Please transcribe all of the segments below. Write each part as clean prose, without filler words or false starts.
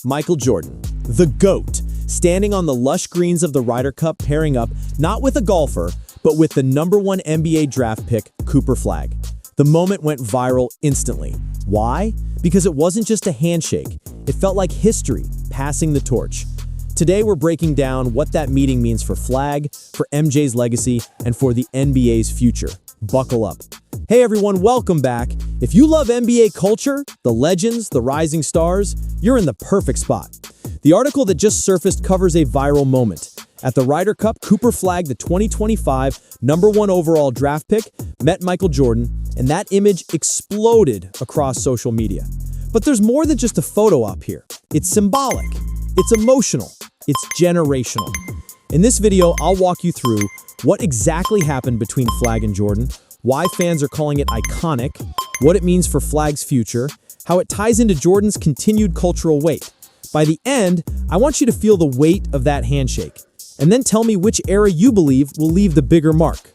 Michael Jordan, the GOAT, standing on the lush greens of the Ryder Cup, pairing up not with a golfer, but with the #1 NBA draft pick, Cooper Flagg. The moment went viral instantly. Why? Because it wasn't just a handshake. It felt like history, passing the torch. Today, we're breaking down what that meeting means for Flagg, for MJ's legacy, and for the NBA's future. Buckle up. Hey everyone, welcome back. If you love NBA culture, the legends, the rising stars, you're in the perfect spot. The article that just surfaced covers a viral moment. At the Ryder Cup, Cooper Flagg, the 2025 #1 overall draft pick, met Michael Jordan, and that image exploded across social media. But there's more than just a photo op here. It's symbolic, it's emotional, it's generational. In this video, I'll walk you through what exactly happened between Flagg and Jordan, why fans are calling it iconic, what it means for Flagg's future, how it ties into Jordan's continued cultural weight. By the end, I want you to feel the weight of that handshake, and then tell me which era you believe will leave the bigger mark.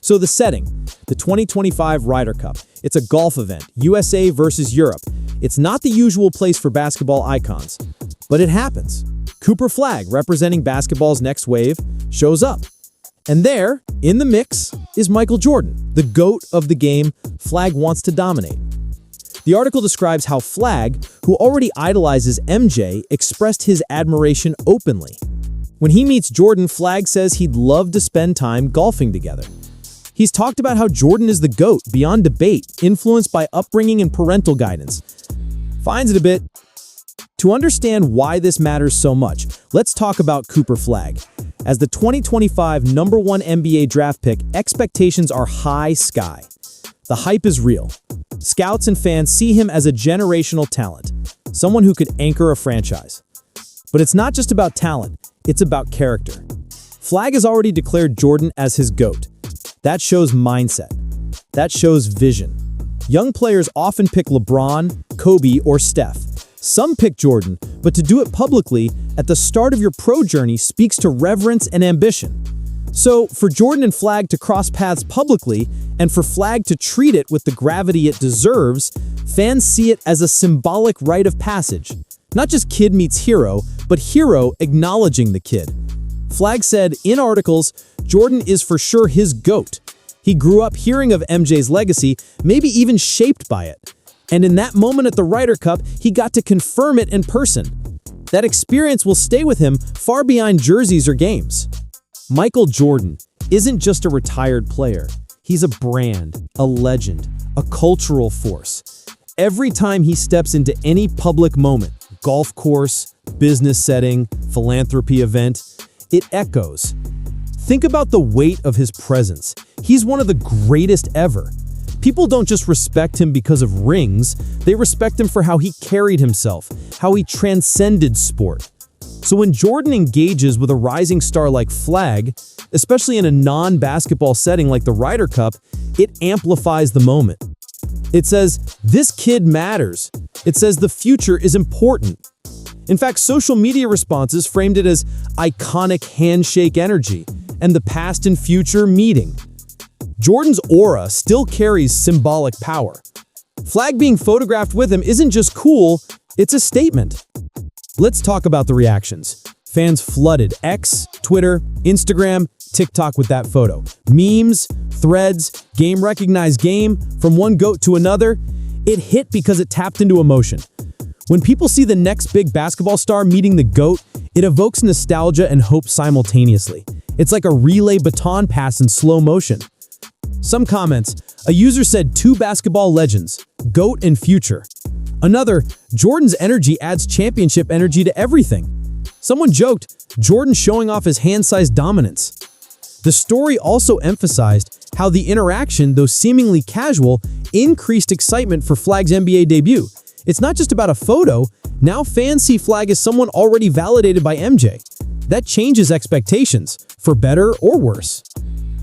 So the setting, the 2025 Ryder Cup. It's a golf event, USA versus Europe. It's not the usual place for basketball icons, but it happens. Cooper Flagg, representing basketball's next wave, shows up. And there, in the mix, is Michael Jordan, the GOAT of the game Flagg wants to dominate. The article describes how Flagg, who already idolizes MJ, expressed his admiration openly. When he meets Jordan, Flagg says he'd love to spend time golfing together. He's talked about how Jordan is the GOAT beyond debate, influenced by upbringing and parental guidance. Finds it a bit. To understand why this matters so much, let's talk about Cooper Flagg. As the 2025 #1 NBA draft pick, expectations are high sky. The hype is real. Scouts and fans see him as a generational talent, someone who could anchor a franchise. But it's not just about talent, it's about character. Flagg has already declared Jordan as his GOAT. That shows mindset. That shows vision. Young players often pick LeBron, Kobe, or Steph. Some pick Jordan, but to do it publicly at the start of your pro journey speaks to reverence and ambition. So, for Jordan and Flagg to cross paths publicly, and for Flagg to treat it with the gravity it deserves, fans see it as a symbolic rite of passage. Not just kid meets hero, but hero acknowledging the kid. Flagg said in articles, Jordan is for sure his GOAT. He grew up hearing of MJ's legacy, maybe even shaped by it. And in that moment at the Ryder Cup, he got to confirm it in person. That experience will stay with him far beyond jerseys or games. Michael Jordan isn't just a retired player. He's a brand, a legend, a cultural force. Every time he steps into any public moment, golf course, business setting, philanthropy event, it echoes. Think about the weight of his presence. He's one of the greatest ever. People don't just respect him because of rings, they respect him for how he carried himself, how he transcended sport. So when Jordan engages with a rising star like Flagg, especially in a non-basketball setting like the Ryder Cup, it amplifies the moment. It says, this kid matters. It says the future is important. In fact, social media responses framed it as iconic handshake energy and the past and future meeting. Jordan's aura still carries symbolic power. Flagg being photographed with him isn't just cool, it's a statement. Let's talk about the reactions. Fans flooded X, Twitter, Instagram, TikTok with that photo. Memes, threads, game recognized game, from one GOAT to another. It hit because it tapped into emotion. When people see the next big basketball star meeting the GOAT, it evokes nostalgia and hope simultaneously. It's like a relay baton pass in slow motion. Some comments, a user said 2 basketball legends, GOAT and future. Another, Jordan's energy adds championship energy to everything. Someone joked, Jordan showing off his hand-sized dominance. The story also emphasized how the interaction, though seemingly casual, increased excitement for Flagg's NBA debut. It's not just about a photo, now fans see Flagg as someone already validated by MJ. That changes expectations, for better or worse.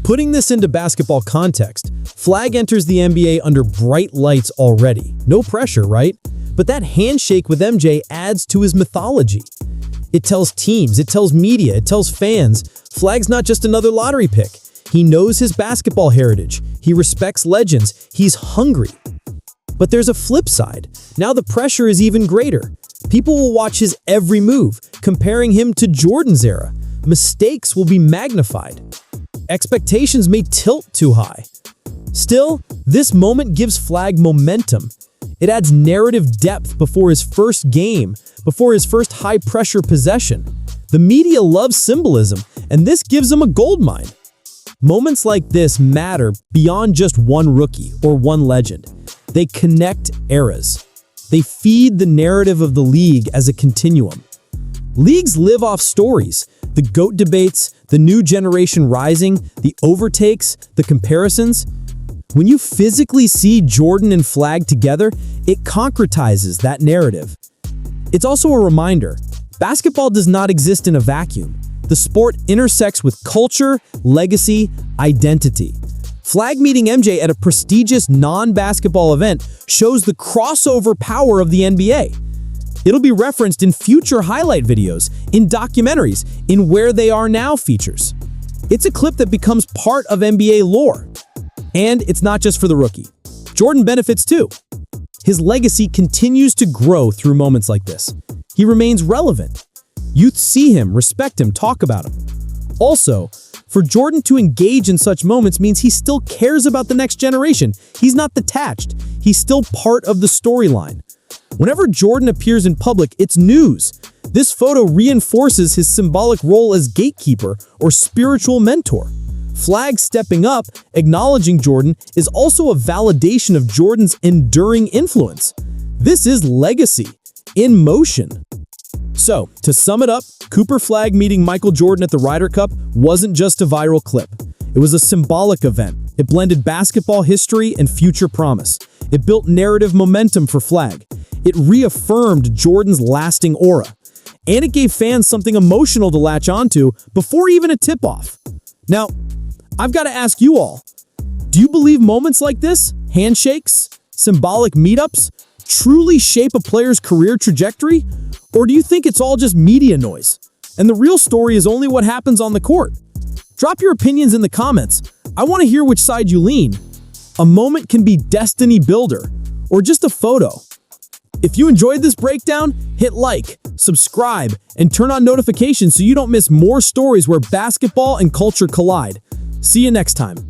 Putting this into basketball context, Flagg enters the NBA under bright lights already. No pressure, right? But that handshake with MJ adds to his mythology. It tells teams, it tells media, it tells fans, Flagg's not just another lottery pick. He knows his basketball heritage. He respects legends. He's hungry. But there's a flip side. Now the pressure is even greater. People will watch his every move, comparing him to Jordan's era. Mistakes will be magnified. Expectations may tilt too high. Still, this moment gives Flagg momentum. It adds narrative depth before his first game, before his first high-pressure possession. The media loves symbolism, and this gives him a goldmine. Moments like this matter beyond just one rookie or one legend. They connect eras. They feed the narrative of the league as a continuum. Leagues live off stories, the GOAT debates, the new generation rising, the overtakes, the comparisons. When you physically see Jordan and Flagg together, it concretizes that narrative. It's also a reminder, basketball does not exist in a vacuum. The sport intersects with culture, legacy, identity. Flagg meeting MJ at a prestigious non-basketball event shows the crossover power of the NBA. It'll be referenced in future highlight videos, in documentaries, in Where They Are Now features. It's a clip that becomes part of NBA lore. And it's not just for the rookie. Jordan benefits too. His legacy continues to grow through moments like this. He remains relevant. Youth see him, respect him, talk about him. Also, for Jordan to engage in such moments means he still cares about the next generation. He's not detached. He's still part of the storyline. Whenever Jordan appears in public, it's news. This photo reinforces his symbolic role as gatekeeper or spiritual mentor. Flagg stepping up, acknowledging Jordan, is also a validation of Jordan's enduring influence. This is legacy in motion. So, to sum it up, Cooper Flagg meeting Michael Jordan at the Ryder Cup wasn't just a viral clip. It was a symbolic event. It blended basketball history and future promise. It built narrative momentum for Flagg. It reaffirmed Jordan's lasting aura. And it gave fans something emotional to latch onto before even a tip-off. Now, I've got to ask you all, do you believe moments like this, handshakes, symbolic meetups, truly shape a player's career trajectory? Or do you think it's all just media noise, and the real story is only what happens on the court? Drop your opinions in the comments. I want to hear which side you lean. A moment can be destiny builder, or just a photo. If you enjoyed this breakdown, hit like, subscribe, and turn on notifications so you don't miss more stories where basketball and culture collide. See you next time.